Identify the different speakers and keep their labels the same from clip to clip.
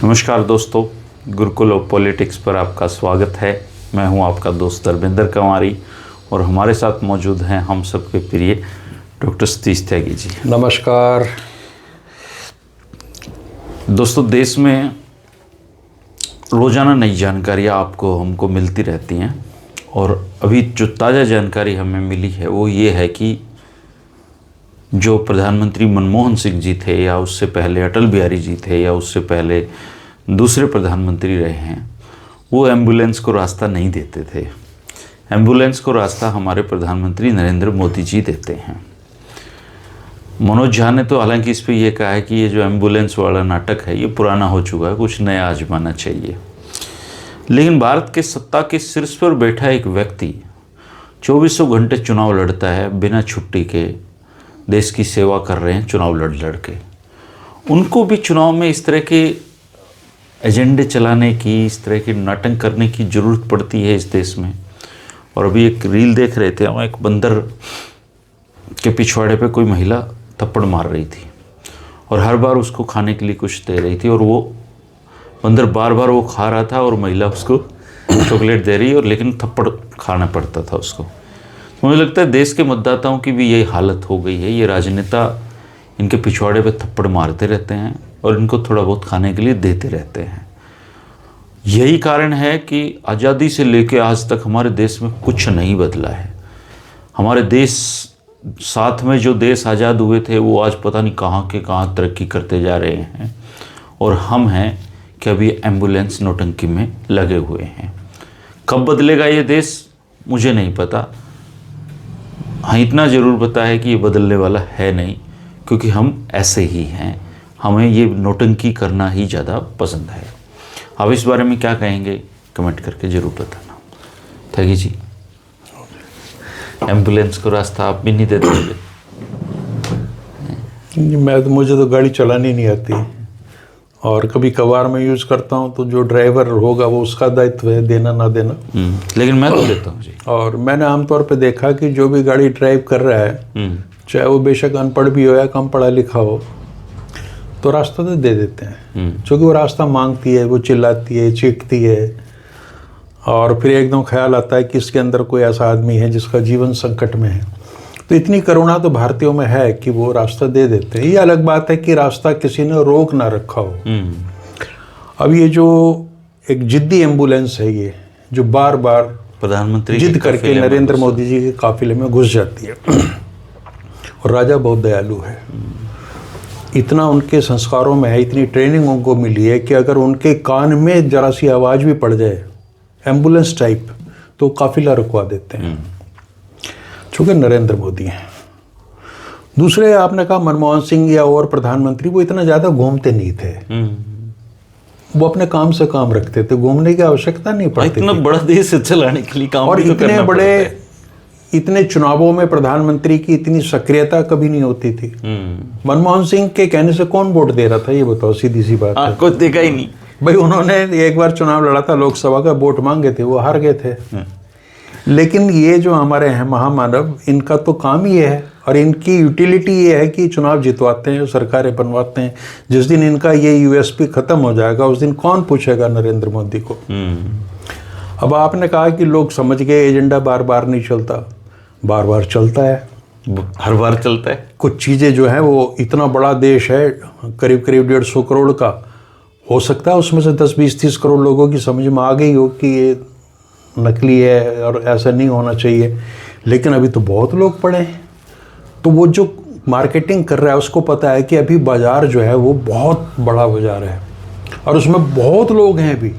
Speaker 1: नमस्कार दोस्तों, Gurukul of politics पर आपका स्वागत है। मैं हूं आपका दोस्त धर्मेंद्र कंवारी और हमारे साथ मौजूद हैं हम सबके प्रिय डॉक्टर सतीश त्यागी जी।
Speaker 2: नमस्कार
Speaker 1: दोस्तों, देश में रोज़ाना नई जानकारियां हमको मिलती रहती हैं और अभी जो ताज़ा जानकारी हमें मिली है वो ये है कि जो प्रधानमंत्री मनमोहन सिंह जी थे या उससे पहले अटल बिहारी जी थे या उससे पहले दूसरे प्रधानमंत्री रहे हैं, वो एम्बुलेंस को रास्ता नहीं देते थे। एम्बुलेंस को रास्ता हमारे प्रधानमंत्री नरेंद्र मोदी जी देते हैं। मनोज झा ने तो हालांकि इस पर यह कहा है कि ये जो एम्बुलेंस वाला नाटक है ये पुराना हो चुका है, कुछ नया आजमाना चाहिए। लेकिन भारत के सत्ता के शीर्ष पर बैठा एक व्यक्ति 2400 घंटे चुनाव लड़ता है, बिना छुट्टी के देश की सेवा कर रहे हैं चुनाव लड़ के। उनको भी चुनाव में इस तरह के एजेंडे चलाने की, इस तरह के नाटक करने की ज़रूरत पड़ती है इस देश में। और अभी एक रील देख रहे थे हम, एक बंदर के पिछवाड़े पे कोई महिला थप्पड़ मार रही थी और हर बार उसको खाने के लिए कुछ दे रही थी और वो बंदर बार बार वो खा रहा था और महिला उसको चॉकलेट दे रही और लेकिन थप्पड़ खाना पड़ता था उसको। मुझे लगता है देश के मतदाताओं की भी यही हालत हो गई है। ये राजनेता इनके पिछवाड़े पे थप्पड़ मारते रहते हैं और इनको थोड़ा बहुत खाने के लिए देते रहते हैं। यही कारण है कि आज़ादी से लेके आज तक हमारे देश में कुछ नहीं बदला है। हमारे देश साथ में जो देश आज़ाद हुए थे वो आज पता नहीं कहाँ के कहाँ तरक्की करते जा रहे हैं और हम हैं कि अभी एम्बुलेंस नौटंकी में लगे हुए हैं। कब बदलेगा ये देश मुझे नहीं पता। हाँ, इतना ज़रूर पता है कि ये बदलने वाला है नहीं, क्योंकि हम ऐसे ही हैं। हमें ये नौटंकी करना ही ज़्यादा पसंद है। आप इस बारे में क्या कहेंगे, कमेंट करके ज़रूर बताना। त्यागी जी, एम्बुलेंस को रास्ता आप भी नहीं देते होंगे?
Speaker 2: मुझे तो गाड़ी चलानी नहीं आती और कभी कभार मैं यूज़ करता हूँ तो जो ड्राइवर होगा वो उसका दायित्व है देना ना देना।
Speaker 1: लेकिन मैं तो देता हूँ जी।
Speaker 2: और मैंने आमतौर पे देखा कि जो भी गाड़ी ड्राइव कर रहा है, चाहे वो बेशक अनपढ़ भी हो या कम पढ़ा लिखा हो, तो रास्ता तो दे देते हैं। क्योंकि वो रास्ता मांगती है, वो चिल्लाती है, चीखती है और फिर एकदम ख्याल आता है कि इसके अंदर कोई ऐसा आदमी है जिसका जीवन संकट में है। तो इतनी करुणा तो भारतीयों में है कि वो रास्ता दे देते हैं। ये अलग बात है कि रास्ता किसी ने रोक ना रखा हो। अब ये जो एक जिद्दी एम्बुलेंस है, ये जो बार बार
Speaker 1: प्रधानमंत्री
Speaker 2: जिद करके नरेंद्र मोदी जी के काफिले में घुस जाती है और राजा बहुत दयालु है। इतना उनके संस्कारों में है, इतनी ट्रेनिंग उनको मिली है कि अगर उनके कान में जरा सी आवाज़ भी पड़ जाए एम्बुलेंस टाइप तो काफिला रुकवा देते हैं, चूँकि नरेंद्र मोदी हैं। दूसरे, आपने कहा मनमोहन सिंह या और प्रधानमंत्री, वो इतना ज़्यादा घूमते नहीं थे। वो अपने काम से काम रखते थे, घूमने की आवश्यकता नहीं पड़ती।
Speaker 1: इतना बड़ा देश चलाने के लिए काम
Speaker 2: और
Speaker 1: भी तो
Speaker 2: इतने बड़े इतने चुनावों में प्रधानमंत्री की इतनी सक्रियता कभी नहीं होती थी। मनमोहन सिंह के कहने से कौन वोट दे रहा था, ये बताओ, सीधी सी बात है।
Speaker 1: कुछ देखा ही नहीं
Speaker 2: भाई। उन्होंने एक बार चुनाव लड़ा था लोकसभा का, वोट मांगे थे, वो हार गए थे। लेकिन ये जो हमारे हैं महामानव, इनका तो काम ही है और इनकी यूटिलिटी ये है कि चुनाव जितवाते हैं, सरकारें बनवाते हैं। जिस दिन इनका ये यूएसपी खत्म हो जाएगा उस दिन कौन पूछेगा नरेंद्र मोदी को। अब आपने कहा कि लोग समझ गए एजेंडा बार बार नहीं चलता, बार बार चलता है,
Speaker 1: हर बार चलता है।
Speaker 2: कुछ चीज़ें जो हैं वो, इतना बड़ा देश है करीब करीब 150 करोड़ का, हो सकता है उसमें से 10-20-30 करोड़ लोगों की समझ में आ गई हो कि ये नकली है और ऐसा नहीं होना चाहिए। लेकिन अभी तो बहुत लोग पड़े हैं, तो वो जो मार्केटिंग कर रहा है उसको पता है कि अभी बाज़ार जो है वो बहुत बड़ा बाज़ार है और उसमें बहुत लोग हैं अभी।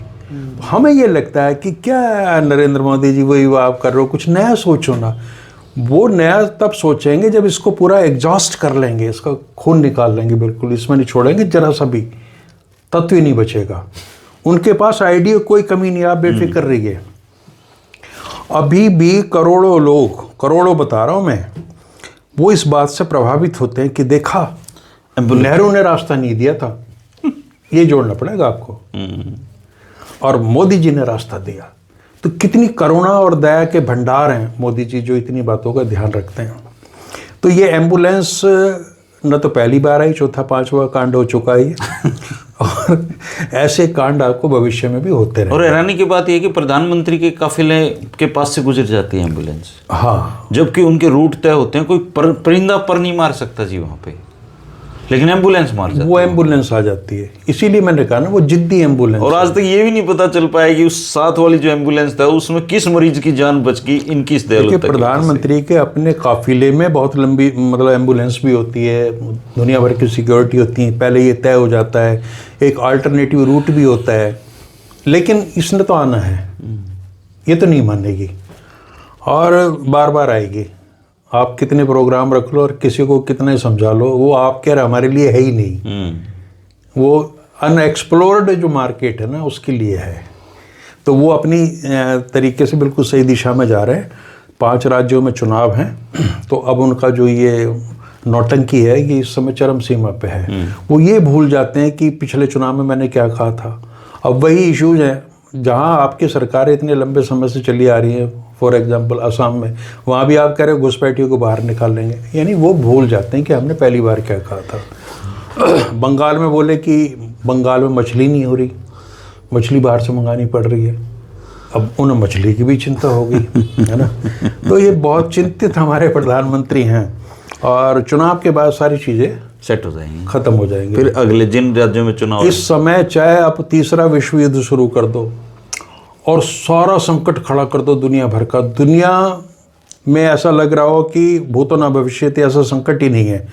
Speaker 2: हमें ये लगता है कि क्या नरेंद्र मोदी जी वही आप कर रहे हो, कुछ नया सोचो ना। वो नया तब सोचेंगे जब इसको पूरा एग्जॉस्ट कर लेंगे, इसका खून निकाल लेंगे, बिल्कुल इसमें नहीं छोड़ेंगे, जरा सा भी तत्व ही नहीं बचेगा। उनके पास आइडिया कोई कमी नहीं, आप बेफिक्र रहिए। अभी भी करोड़ों लोग, करोड़ों बता रहा हूँ मैं, वो इस बात से प्रभावित होते हैं कि देखा नेहरू ने रास्ता नहीं दिया था, ये जोड़ना पड़ेगा आपको, और मोदी जी ने रास्ता दिया। तो कितनी करुणा और दया के भंडार हैं मोदी जी, जो इतनी बातों का ध्यान रखते हैं। तो ये एम्बुलेंस न तो पहली बार आई, चौथा पांचवा कांड हो चुका है और ऐसे कांड आपको भविष्य में भी होते रहे।
Speaker 1: और हैरानी की बात यह है कि प्रधानमंत्री के काफिले के पास से गुजर जाती है एम्बुलेंस,
Speaker 2: हाँ,
Speaker 1: जबकि उनके रूट तय होते हैं। कोई परिंदा पर नहीं मार सकता जी वहाँ पे, लेकिन एम्बुलेंस मार जाती
Speaker 2: वो एम्बुलेंस आ जाती है। इसीलिए मैंने कहा ना, वो जिद्दी एम्बुलेंस।
Speaker 1: और आज तक ये भी नहीं पता चल पाया कि उस साथ वाली जो एम्बुलेंस था उसमें किस मरीज की जान बच गई, इनकी इस दयालुता की वजह से।
Speaker 2: प्रधानमंत्री के अपने काफिले में बहुत लंबी मतलब एम्बुलेंस भी होती है, दुनिया भर की सिक्योरिटी होती है, पहले ये तय हो जाता है, एक अल्टरनेटिव रूट भी होता है। लेकिन इसने तो आना है, ये तो नहीं मानेगी और बार बार आएगी। आप कितने प्रोग्राम रख लो और किसी को कितने समझा लो, वो आप कह रहे हमारे लिए है ही नहीं। वो अनएक्सप्लोर्ड जो मार्केट है ना, उसके लिए है। तो वो अपनी तरीके से बिल्कुल सही दिशा में जा रहे हैं। 5 राज्यों में चुनाव हैं, तो अब उनका जो ये नौटंकी है ये इस समय चरम सीमा पे है। वो ये भूल जाते हैं कि पिछले चुनाव में मैंने क्या कहा था। अब वही इश्यूज हैं जहाँ आपकी सरकारें इतने लंबे समय से चली आ रही हैं। फॉर एग्जांपल असम में, वहाँ भी आप कह रहे हो घुसपैठियों को बाहर निकाल लेंगे, यानी वो भूल जाते हैं कि हमने पहली बार क्या कहा था। बंगाल में बोले कि बंगाल में मछली नहीं हो रही, मछली बाहर से मंगानी पड़ रही है। अब उन्हें मछली की भी चिंता होगी, है ना। तो ये बहुत चिंतित हमारे प्रधानमंत्री हैं और चुनाव के बाद सारी चीज़ें
Speaker 1: सेट हो जाएंगी,
Speaker 2: खत्म हो जाएंगी।
Speaker 1: फिर अगले जिन राज्यों में चुनाव,
Speaker 2: इस समय चाहे आप तीसरा विश्व युद्ध शुरू कर दो और सारा संकट खड़ा कर दो दुनिया भर का, दुनिया में ऐसा लग रहा हो कि भूतो न भविष्यति, ऐसा संकट ही नहीं है,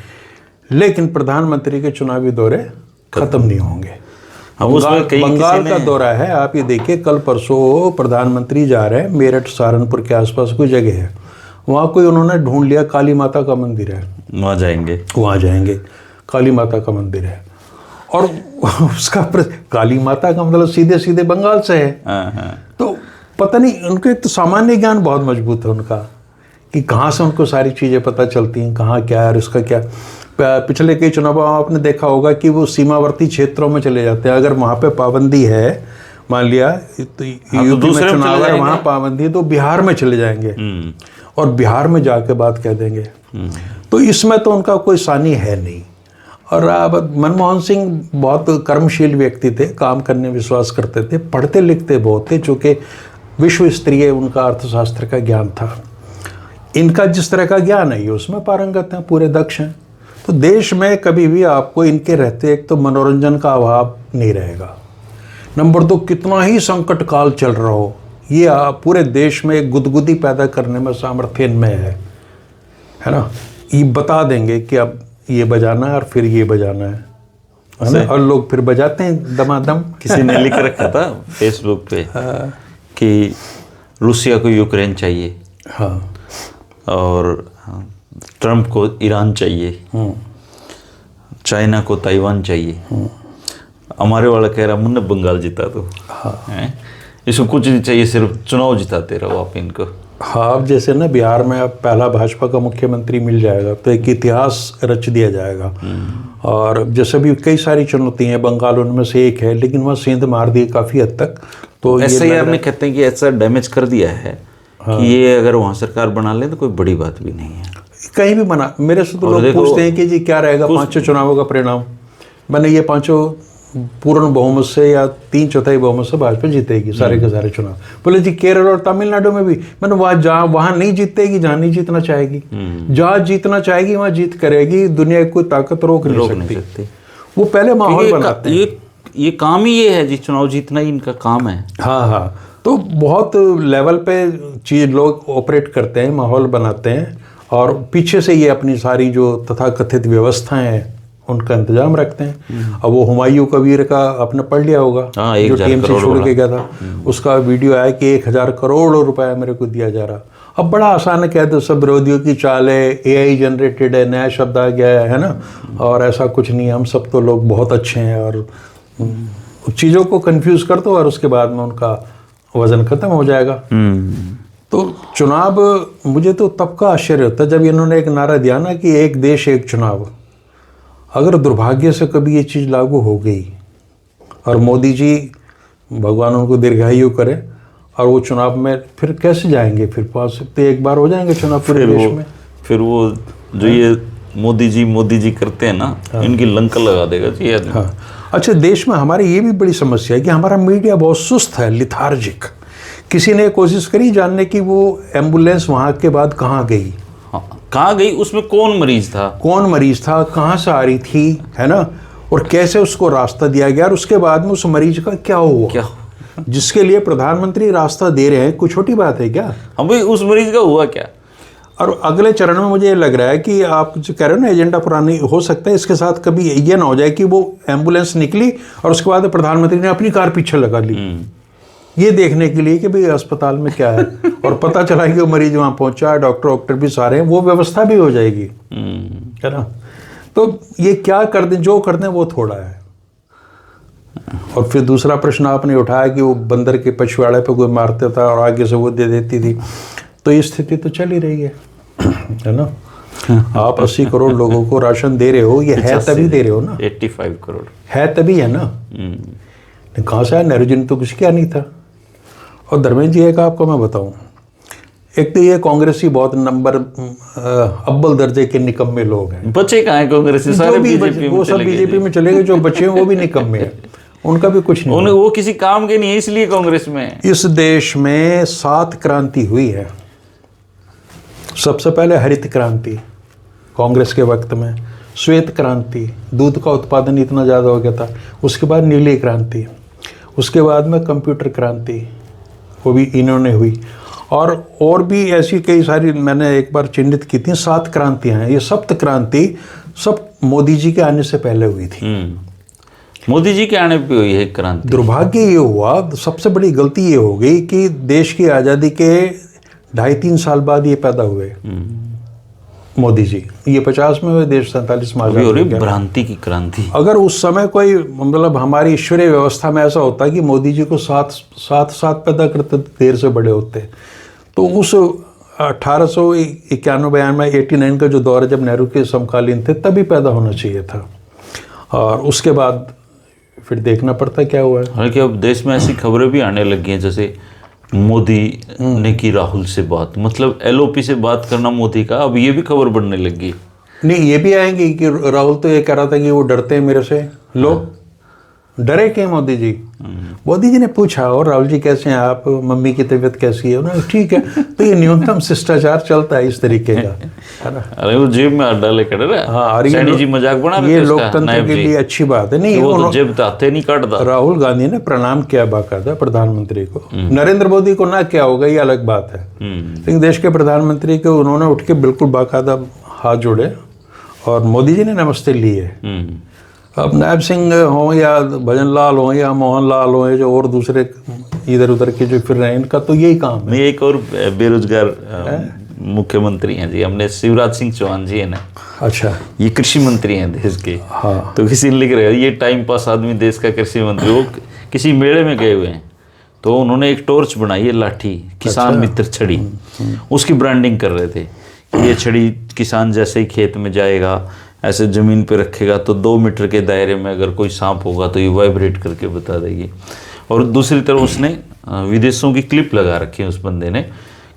Speaker 2: लेकिन प्रधानमंत्री के चुनावी दौरे खत्म नहीं होंगे। बंगाल का दौरा है, आप ये देखिए, कल परसों प्रधानमंत्री जा रहे हैं मेरठ सहारनपुर के आसपास कोई जगह है, वहाँ कोई उन्होंने ढूंढ लिया काली माता का मंदिर है,
Speaker 1: वहाँ जाएंगे।
Speaker 2: काली माता का मंदिर है और उसका काली माता का मतलब सीधे सीधे बंगाल से है। तो पता नहीं, उनके एक तो सामान्य ज्ञान बहुत मजबूत है उनका, कि कहाँ से उनको सारी चीज़ें पता चलती हैं, कहाँ क्या है और इसका क्या। पिछले कई चुनावों में आपने देखा होगा कि वो सीमावर्ती क्षेत्रों में चले जाते हैं। अगर वहाँ पे पाबंदी है, मान लिया तो यूपी में चुनाव है, वहाँ पाबंदी है, तो बिहार में चले जाएंगे और बिहार में जाके बात कह देंगे। तो इसमें तो उनका कोई सानी है नहीं। और अब मनमोहन सिंह बहुत कर्मशील व्यक्ति थे, काम करने विश्वास करते थे, पढ़ते लिखते बहुत थे, चूँकि विश्व स्तरीय उनका अर्थशास्त्र का ज्ञान था। इनका जिस तरह का ज्ञान है ये उसमें पारंगत हैं, पूरे दक्ष हैं। तो देश में कभी भी आपको इनके रहते एक तो मनोरंजन का अभाव नहीं रहेगा, नंबर 2 कितना ही संकट काल चल रहा हो, ये पूरे देश में एक गुदगुदी पैदा करने में सामर्थ्य इनमें है ना। ये बता देंगे कि अब ये बजाना है और फिर ये बजाना है ना, और लोग फिर बजाते हैं दमादम।
Speaker 1: किसी ने लिख रखा था फेसबुक पे कि रूसिया को यूक्रेन चाहिए,
Speaker 2: हाँ,
Speaker 1: और ट्रंप को ईरान चाहिए, चाइना को ताइवान चाहिए, हमारे वाला कह रहा मुन्ने बंगाल जिता दो। हाँ, इसको कुछ नहीं चाहिए, सिर्फ चुनाव जिताते रहो आप इनको।
Speaker 2: हाँ, अब जैसे ना बिहार में अब पहला भाजपा का मुख्यमंत्री मिल जाएगा तो एक इतिहास रच दिया जाएगा। और जैसे भी कई सारी चुनौती हैं, बंगाल उनमें से एक है, लेकिन वहाँ सेंध मार दी काफ़ी हद तक। तो
Speaker 1: ऐसा ही आपने कहते हैं कि ऐसा डैमेज कर दिया है कि ये अगर वहाँ सरकार बना ले तो कोई बड़ी बात भी नहीं है।
Speaker 2: कहीं भी बना, मेरे से तो लोग पूछते हैं कि जी क्या रहेगा 5 चुनावों का परिणाम। मैंने ये 5 पूर्ण बहुमत से या 3/4 बहुमत से भाजपा जीतेगी सारे के सारे चुनाव। बोले जी केरल और तमिलनाडु में भी, मैंने वहाँ नहीं जीतेगी जहाँ नहीं जीतना चाहेगी, जहाँ जीतना चाहेगी वहाँ जीत करेगी, दुनिया की कोई ताकत रोक नहीं सकती। वो पहले माहौल बनाते हैं।
Speaker 1: ये काम ही ये है जी, चुनाव जीतना ही इनका काम है।
Speaker 2: हाँ, तो बहुत लेवल पे चीज लोग ऑपरेट करते हैं, माहौल बनाते हैं और पीछे से ये अपनी सारी जो तथाकथित व्यवस्थाएं हैं उनका इंतजाम रखते हैं। अब वो हुमायूं कबीर का आपने पढ़ लिया होगा, जो टीएमसी छोड़ के गया था, उसका वीडियो आया कि 1000 करोड़ रुपए मेरे को दिया जा रहा। अब बड़ा आसान है, कहते सब विरोधियों की चाल है, AI जनरेटेड है, नया शब्द आ गया है ना, और ऐसा कुछ नहीं, हम सब तो लोग बहुत अच्छे हैं, और चीज़ों को कंफ्यूज कर दो और उसके बाद में उनका वजन खत्म हो जाएगा। तो चुनाव, मुझे तो तब का आश्चर्य होता है जब इन्होंने एक नारा दिया ना कि एक देश एक चुनाव। अगर दुर्भाग्य से कभी ये चीज़ लागू हो गई और मोदी जी, भगवान उनको दीर्घायु करे, और वो चुनाव में फिर कैसे जाएंगे, फिर 5 से एक बार हो जाएंगे चुनाव पूरे देश में।
Speaker 1: फिर वो जो ये मोदी जी करते हैं ना, इनकी लंका लगा देगा जी आदमी।
Speaker 2: हाँ। अच्छा, देश में हमारे ये भी बड़ी समस्या है कि हमारा मीडिया बहुत सुस्त है, लिथार्जिक। किसी ने कोशिश करी जानने की वो एम्बुलेंस वहाँ के बाद कहाँ गई,
Speaker 1: हाँ, कहाँ गई, उसमें कौन मरीज था, कहाँ से आ रही थी, है ना, और कैसे उसको रास्ता दिया गया, और उसके बाद में उस मरीज का क्या हुआ, जिसके लिए प्रधानमंत्री रास्ता दे रहे हैं। कोई छोटी बात है क्या? हम भाई उस मरीज का हुआ क्या?
Speaker 2: और अगले चरण में मुझे ये लग रहा है कि आप जो कह रहे हो ना एजेंडा पुरानी, हो सकता है इसके साथ कभी ये ना हो जाए कि वो एम्बुलेंस निकली और उसके बाद प्रधानमंत्री ने अपनी कार पीछे लगा ली, ये देखने के लिए कि भाई अस्पताल में क्या है, और पता चला कि वो मरीज वहाँ पहुंचा, डॉक्टर भी सारे हैं, वो व्यवस्था भी हो जाएगी, है ना। तो ये क्या कर दें, जो कर दें वो थोड़ा है। और फिर दूसरा प्रश्न आपने उठाया कि वो बंदर के पछवाड़े पे कोई मारता था और आगे से वो दे देती थी, तो ये स्थिति तो चल ही रही है ना। आप 80 करोड़ लोगों को राशन दे रहे हो, ये है तभी दे रहे हो ना,
Speaker 1: 85 करोड़
Speaker 2: है तभी है ना। कहाँ से आया? नेहरू जी ने तो कुछ किया नहीं था। और धर्मेंद्र जी, एक आपको मैं बताऊं, एक तो ये कांग्रेसी बहुत नंबर अव्वल दर्जे के निकम्मे लोग हैं।
Speaker 1: बच्चे कहाँ हैं कांग्रेसी? सारे बीजेपी
Speaker 2: वो सब बीजेपी में चले गए, जो बच्चे हैं वो भी निकम्मे हैं, उनका भी कुछ नहीं,
Speaker 1: वो किसी काम के नहीं है, इसलिए कांग्रेस में।
Speaker 2: इस देश में 7 क्रांति हुई है। सबसे पहले हरित क्रांति कांग्रेस के वक्त में, श्वेत क्रांति, दूध का उत्पादन इतना ज़्यादा हो गया था, उसके बाद नीली क्रांति, उसके बाद में कंप्यूटर क्रांति, वो भी इन्होंने हुई, और भी ऐसी कई सारी मैंने एक बार चिन्हित की थी। 7 क्रांतियाँ हैं। ये सप्त क्रांति सब मोदी जी के आने से पहले हुई थी।
Speaker 1: मोदी जी के आने पे हुई है क्रांति।
Speaker 2: दुर्भाग्य ये हुआ, सबसे बड़ी गलती ये हो गई कि देश की आज़ादी के 2.5-3 साल बाद ये पैदा हुए मोदी जी। ये 50 में हुए, देश 47 में आजाद हो गया।
Speaker 1: भ्रांति की क्रांति।
Speaker 2: अगर उस समय कोई मतलब हमारी ईश्वरीय व्यवस्था में ऐसा होता कि मोदी जी को साथ पैदा करते, देर से बड़े होते, तो उस 1891 में 89 का जो दौर है, जब नेहरू के समकालीन थे, तभी पैदा होना चाहिए था। और उसके बाद फिर देखना पड़ता क्या हुआ है।
Speaker 1: हालांकि अब देश में ऐसी खबरें भी आने लगी हैं, जैसे मोदी ने की राहुल से बात, मतलब एलओपी से बात करना मोदी का, अब ये भी खबर बढ़ने लगी।
Speaker 2: नहीं, ये भी आएंगी कि राहुल तो ये कह रहा था कि वो डरते हैं मेरे से। लोग डरे क्यों मोदी जी? मोदी जी ने पूछा, और राहुल जी कैसे हैं आप, मम्मी की तबीयत कैसी है? उन्होंने ठीक है। तो ये न्यूनतम शिष्टाचार चलता है इस तरीके का, है ना।
Speaker 1: अरे वो जेब में हाथ डाले खड़े रहे।
Speaker 2: हाँ,
Speaker 1: सैनी जी मजाक बना रहे थे।
Speaker 2: ये लोकतंत्र के लिए अच्छी बात है। नहीं,
Speaker 1: वो तो जेब ताते नहीं काटता।
Speaker 2: राहुल गांधी ने प्रणाम किया बाकायदा प्रधानमंत्री को, नरेंद्र मोदी को ना किया होगा, ये अलग बात है, लेकिन देश के प्रधानमंत्री को उन्होंने उठ के बिल्कुल बाकायदा हाथ जोड़े, और मोदी जी ने नमस्ते लिए। अब नायब सिंह हो या भजन लाल हो या मोहन लाल हो, जो और दूसरे इधर उधर के जो फिर रहे हैं, इनका तो यही काम है।
Speaker 1: एक और बेरोजगार मुख्यमंत्री हैं जी, हमने शिवराज सिंह चौहान जी है ना।
Speaker 2: अच्छा,
Speaker 1: ये कृषि मंत्री हैं देश के।
Speaker 2: हाँ।
Speaker 1: तो किसी ने लिख रहा है ये टाइम पास आदमी देश का कृषि मंत्री। वो किसी मेले में गए हुए हैं, तो उन्होंने एक टॉर्च बनाई है, लाठी, किसान मित्र छड़ी, उसकी ब्रांडिंग कर रहे थे कि ये छड़ी किसान जैसे ही खेत में जाएगा, ऐसे ज़मीन पे रखेगा, तो 2 मीटर के दायरे में अगर कोई सांप होगा तो ये वाइब्रेट करके बता देगी। और दूसरी तरफ उसने विदेशों की क्लिप लगा रखी है उस बंदे ने,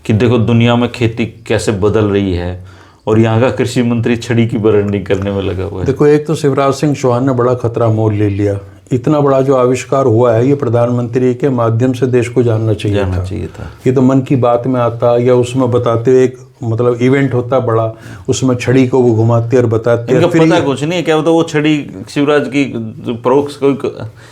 Speaker 1: कि देखो दुनिया में खेती कैसे बदल रही है, और यहाँ का कृषि मंत्री छड़ी की ब्रांडिंग करने में लगा हुआ है।
Speaker 2: देखो, एक तो शिवराज सिंह चौहान ने बड़ा खतरा मोल ले लिया। इतना बड़ा जो आविष्कार हुआ है, ये प्रधानमंत्री के माध्यम से देश को जानना चाहिए था। ये तो मन की बात में आता, या उसमें बताते हुए एक मतलब इवेंट होता बड़ा, उसमें छड़ी को वो घुमाते और बताते,
Speaker 1: इनका पता कुछ नहीं है क्या होता। वो छड़ी शिवराज की प्रोक्स कोई,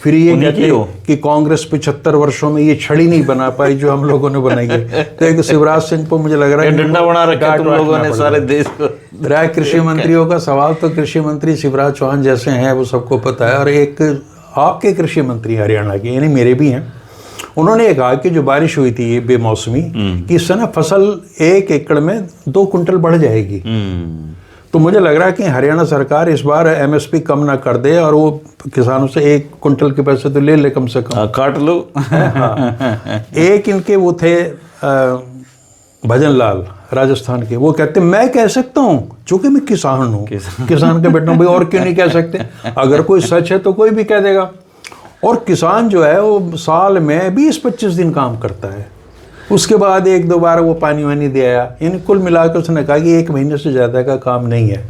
Speaker 2: फिर ये कहते हो कि कांग्रेस 75 वर्षों में ये छड़ी नहीं बना पाई जो हम लोगों ने बनाई है। तो एक शिवराज सिंह को मुझे लग रहा है
Speaker 1: डंडा बना रखा तुम लोगों ने सारे देश को।
Speaker 2: राय कृषि मंत्रियों का सवाल तो कृषि मंत्री शिवराज चौहान जैसे हैं, वो सबको पता है। और एक आपके कृषि मंत्री हरियाणा के, यानी मेरे भी हैं, उन्होंने कहा कि जो बारिश हुई थी ये बेमौसमी, कि इससे ना फसल 1 एकड़ में 2 कुंटल बढ़ जाएगी। तो मुझे लग रहा है कि हरियाणा सरकार इस बार एमएसपी कम ना कर दे, और वो किसानों से 1 कुंटल के पैसे तो ले ले कम से कम।
Speaker 1: काट लो।
Speaker 2: हाँ। एक इनके वो थे भजन लाल राजस्थान के, वो कहते मैं कह सकता हूँ चूंकि मैं किसान हूँ, किसान के बेटा हूँ भाई, और क्यों नहीं कह सकते? अगर कोई सच है तो कोई भी कह देगा। और किसान जो है वो साल में 20-25 दिन काम करता है, उसके बाद 1-2 बार वो पानी वानी दे आया, यानी कुल मिलाकर उसने कहा कि 1 महीने से ज़्यादा का काम नहीं है।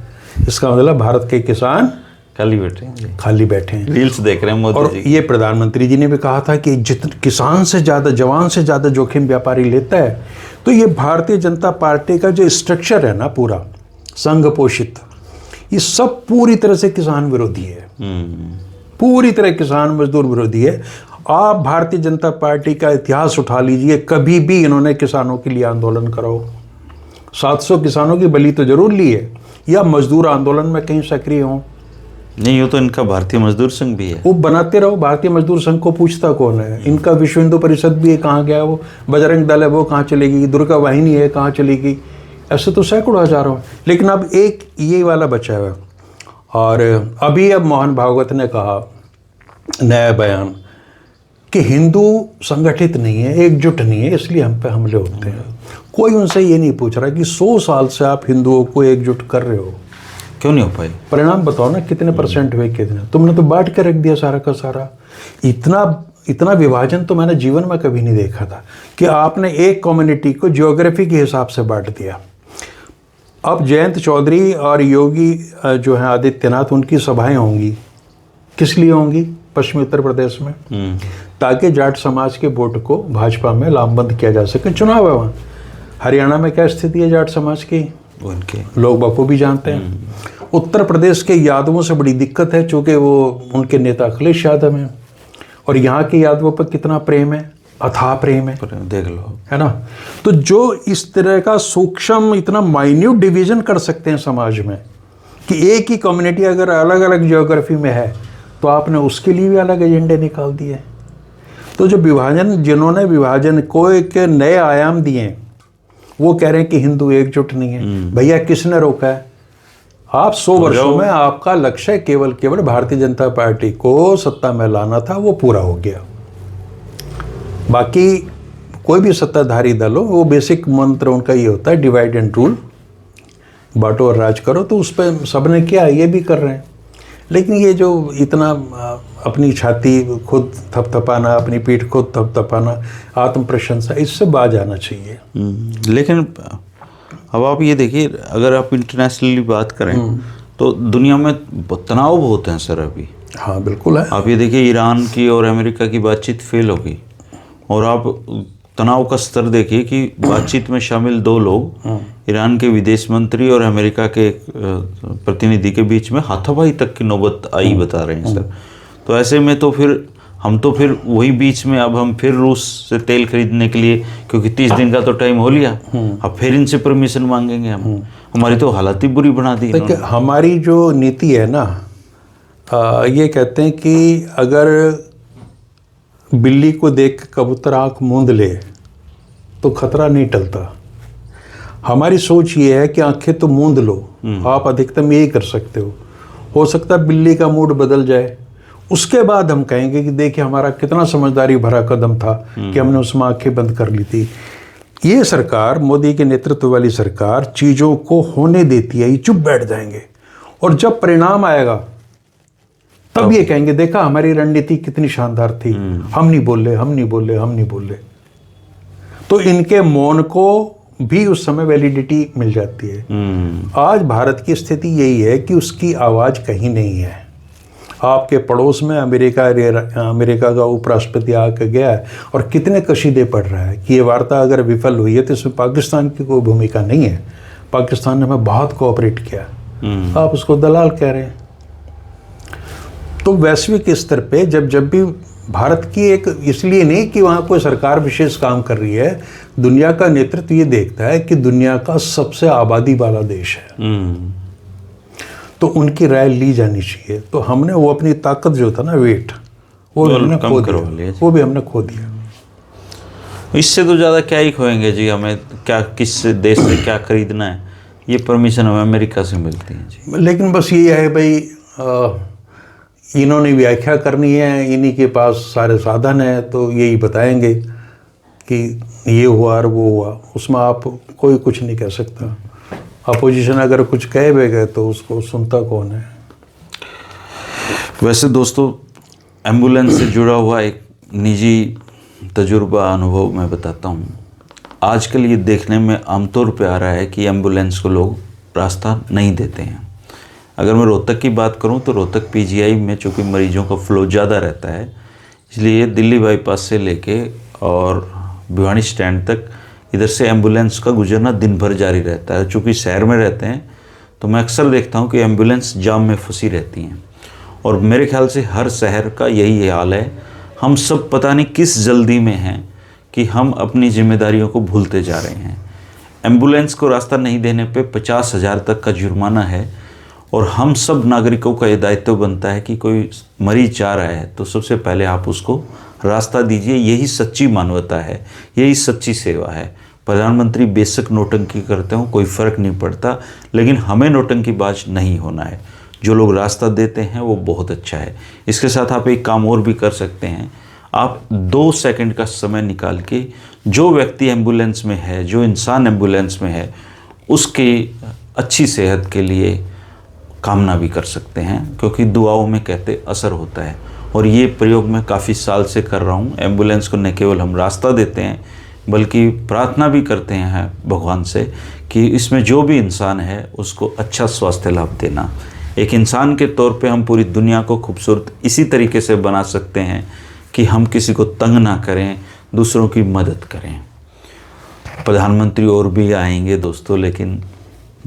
Speaker 2: इसका मतलब भारत के किसान
Speaker 1: खाली बैठे हैं जी,
Speaker 2: खाली बैठे हैं।
Speaker 1: रील्स देख रहे हैं मोदी
Speaker 2: और
Speaker 1: जी।
Speaker 2: ये प्रधानमंत्री जी ने भी कहा था कि जितने किसान से ज़्यादा, जवान से ज़्यादा जोखिम व्यापारी लेता है। तो ये भारतीय जनता पार्टी का जो स्ट्रक्चर है ना, पूरा संघ पोषित, ये सब पूरी तरह से किसान विरोधी है, पूरी तरह किसान मजदूर विरोधी है। आप भारतीय जनता पार्टी का इतिहास उठा लीजिए, कभी भी इन्होंने किसानों के लिए आंदोलन कराओ। 700 किसानों की बलि तो जरूर ली है, या मजदूर आंदोलन में कहीं सक्रिय हों।
Speaker 1: नहीं, वो तो इनका भारतीय मजदूर संघ भी है।
Speaker 2: वो बनाते रहो, भारतीय मजदूर संघ को पूछता कौन है? इनका विश्व हिंदू परिषद भी है, कहाँ गया वो? बजरंग दल है, वो कहाँ चलेगी? दुर्गा वाहिनी है, कहाँ चलेगी? ऐसे तो सैकड़ों हजारों। लेकिन अब एक ये वाला बचा है। और अभी अब मोहन भागवत ने कहा नया बयान कि हिंदू संगठित नहीं है, एकजुट नहीं है, इसलिए हम पे हमले होते हैं। कोई उनसे ये नहीं पूछ रहा कि 100 साल से आप हिंदुओं को एकजुट कर रहे हो,
Speaker 1: क्यों नहीं हो पाई?
Speaker 2: परिणाम बताओ ना, कितने परसेंट हुए, कितने? तुमने तो बांट के रख दिया सारा का सारा। इतना विभाजन तो मैंने जीवन में कभी नहीं देखा था कि आपने एक कम्युनिटी को ज्योग्राफी के हिसाब से बांट दिया। अब जयंत चौधरी और योगी जो है आदित्यनाथ, उनकी सभाएं होंगी, किस लिए होंगी? पश्चिमी उत्तर प्रदेश में, ताकि जाट समाज के वोट को भाजपा में लामबंद किया जा सके। चुनाव है वहाँ। हरियाणा में क्या स्थिति है जाट समाज की,
Speaker 1: उनके
Speaker 2: लोग बखूबी भी जानते हैं। उत्तर प्रदेश के यादवों से बड़ी दिक्कत है, चूँकि वो उनके नेता अखिलेश यादव हैं, और यहाँ के यादवों पर कितना प्रेम है, अथाह प्रेम है,
Speaker 1: देख लो,
Speaker 2: है ना। तो जो इस तरह का सूक्ष्म, इतना माइन्यूट डिवीजन कर सकते हैं समाज में, कि एक ही कम्युनिटी अगर अलग अलग ज्योग्राफी में है तो आपने उसके लिए भी अलग एजेंडे निकाल दिए। तो जो विभाजन, जिन्होंने विभाजन को एक नए आयाम दिए, वो कह रहे हैं कि हिंदू एकजुट नहीं है। भैया किसने रोका है? आप 100 वर्षों में आपका लक्ष्य केवल भारतीय जनता पार्टी को सत्ता में लाना था, वो पूरा हो गया। बाकी कोई भी सत्ताधारी दल हो, वो बेसिक मंत्र उनका ये होता है, डिवाइड एंड रूल, बांटो और राज करो। तो उस पर सबने किया, ये भी कर रहे हैं। लेकिन ये जो इतना अपनी छाती खुद थपथपाना, अपनी पीठ खुद थपथपाना, आत्म प्रशंसा, इससे बाज आना चाहिए।
Speaker 1: लेकिन अब आप ये देखिए, अगर आप इंटरनेशनली बात करें तो दुनिया में तनाव बहुत हैं सर अभी।
Speaker 2: हाँ बिल्कुल है।
Speaker 1: आप ये देखिए, ईरान की और अमेरिका की बातचीत फेल हो गई, और आप तनाव का स्तर देखिए कि बातचीत में शामिल 2 लोग, ईरान के विदेश मंत्री और अमेरिका के प्रतिनिधि के बीच में हाथापाई तक की नौबत आई, बता रहे हैं सर। तो ऐसे में तो फिर हम तो फिर वही बीच में, अब हम फिर रूस से तेल खरीदने के लिए, क्योंकि 30 दिन का तो टाइम हो लिया, अब फिर इनसे परमिशन मांगेंगे हम। हमारी तो हालत ही बुरी बना दी।
Speaker 2: देखिए हमारी जो नीति है ना, ये कहते हैं कि अगर बिल्ली को देख कबूतर आँख मूंद ले तो खतरा नहीं टलता। हमारी सोच ये है कि आंखें तो मूंद लो, आप अधिकतम यही कर सकते हो सकता है बिल्ली का मूड बदल जाए, उसके बाद हम कहेंगे कि देखिए हमारा कितना समझदारी भरा कदम था कि हमने उसमें आंखें बंद कर ली थी। ये सरकार, मोदी के नेतृत्व वाली सरकार, चीज़ों को होने देती है, ये चुप बैठ जाएंगे, और जब परिणाम आएगा तब ये कहेंगे देखा हमारी रणनीति कितनी शानदार थी, हम नहीं बोले। तो इनके मौन को भी उस समय वैलिडिटी मिल जाती है। आज भारत की स्थिति यही है कि उसकी आवाज़ कहीं नहीं है। आपके पड़ोस में अमेरिका का उपराष्ट्रपति आके गया है और कितने कशीदे पड़ रहा है कि ये वार्ता अगर विफल हुई है तो इसमें पाकिस्तान की कोई भूमिका नहीं है, पाकिस्तान ने हमें बहुत कोऑपरेट किया, आप उसको दलाल कह रहे हैं। तो वैश्विक स्तर पे जब भी भारत की एक, इसलिए नहीं कि वहाँ कोई सरकार विशेष काम कर रही है, दुनिया का नेतृत्व ये देखता है कि दुनिया का सबसे आबादी वाला देश है, तो उनकी राय ली जानी चाहिए। तो हमने वो अपनी ताकत जो था ना, वेट, वो हमने खो दिया, वो भी हमने खो दिया।
Speaker 1: इससे तो ज़्यादा क्या ही खोएंगे जी, हमें क्या, किस देश से क्या खरीदना है, ये परमिशन हमें अमेरिका से मिलती है जी।
Speaker 2: लेकिन बस ये है भाई, इन्होंने व्याख्या करनी है, इन्हीं के पास सारे साधन है, तो यही बताएंगे कि ये हुआ और वो हुआ, उसमें आप कोई कुछ नहीं कह सकता। अपोजिशन अगर कुछ कहे भी गए तो उसको सुनता कौन है।
Speaker 1: वैसे दोस्तों, एम्बुलेंस से जुड़ा हुआ एक निजी तजुर्बा, अनुभव मैं बताता हूँ। आजकल ये देखने में आमतौर पे आ रहा है कि एम्बुलेंस को लोग रास्ता नहीं देते हैं, अगर मैं रोहतक की बात करूं तो रोहतक पीजीआई में चूँकि मरीजों का फ्लो ज़्यादा रहता है, इसलिए दिल्ली बाईपास से लेके और भिवानी स्टैंड तक इधर से एम्बुलेंस का गुजरना दिन भर जारी रहता है। चूँकि शहर में रहते हैं तो मैं अक्सर देखता हूँ कि एम्बुलेंस जाम में फंसी रहती हैं, और मेरे ख्याल से हर शहर का यही हाल है। हम सब पता नहीं किस जल्दी में हैं कि हम अपनी जिम्मेदारियों को भूलते जा रहे हैं। एम्बुलेंस को रास्ता नहीं देने पे 50,000 तक का जुर्माना है, और हम सब नागरिकों का ये दायित्व बनता है कि कोई मरीज जा रहा है तो सबसे पहले आप उसको रास्ता दीजिए। यही सच्ची मानवता है, यही सच्ची सेवा है। प्रधानमंत्री बेशक नौटंकी करते हो, कोई फ़र्क नहीं पड़ता, लेकिन हमें नौटंकीबाज नहीं होना है। जो लोग रास्ता देते हैं वो बहुत अच्छा है। इसके साथ आप एक काम और भी कर सकते हैं। आप 2 सेकंड का समय निकाल के जो व्यक्ति एम्बुलेंस में है, जो इंसान एम्बुलेंस में है, उसकी अच्छी सेहत के लिए कामना भी कर सकते हैं, क्योंकि दुआओं में कहते असर होता है। और ये प्रयोग मैं काफ़ी साल से कर रहा हूँ। एम्बुलेंस को न केवल हम रास्ता देते हैं बल्कि प्रार्थना भी करते हैं भगवान से कि इसमें जो भी इंसान है उसको अच्छा स्वास्थ्य लाभ देना। एक इंसान के तौर पे हम पूरी दुनिया को खूबसूरत इसी तरीके से बना सकते हैं कि हम किसी को तंग ना करें, दूसरों की मदद करें। प्रधानमंत्री और भी आएंगे दोस्तों, लेकिन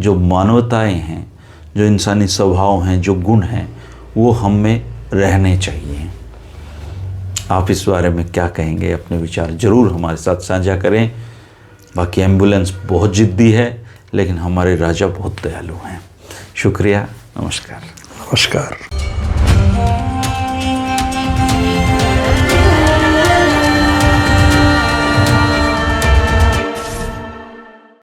Speaker 1: जो मानवताएं हैं, जो इंसानी स्वभाव हैं, जो गुण हैं, वो हम में रहने चाहिए। आप इस बारे में क्या कहेंगे? अपने विचार ज़रूर हमारे साथ साझा करें। बाकी एम्बुलेंस बहुत ज़िद्दी है, लेकिन हमारे राजा बहुत दयालु हैं। शुक्रिया, नमस्कार।
Speaker 2: नमस्कार।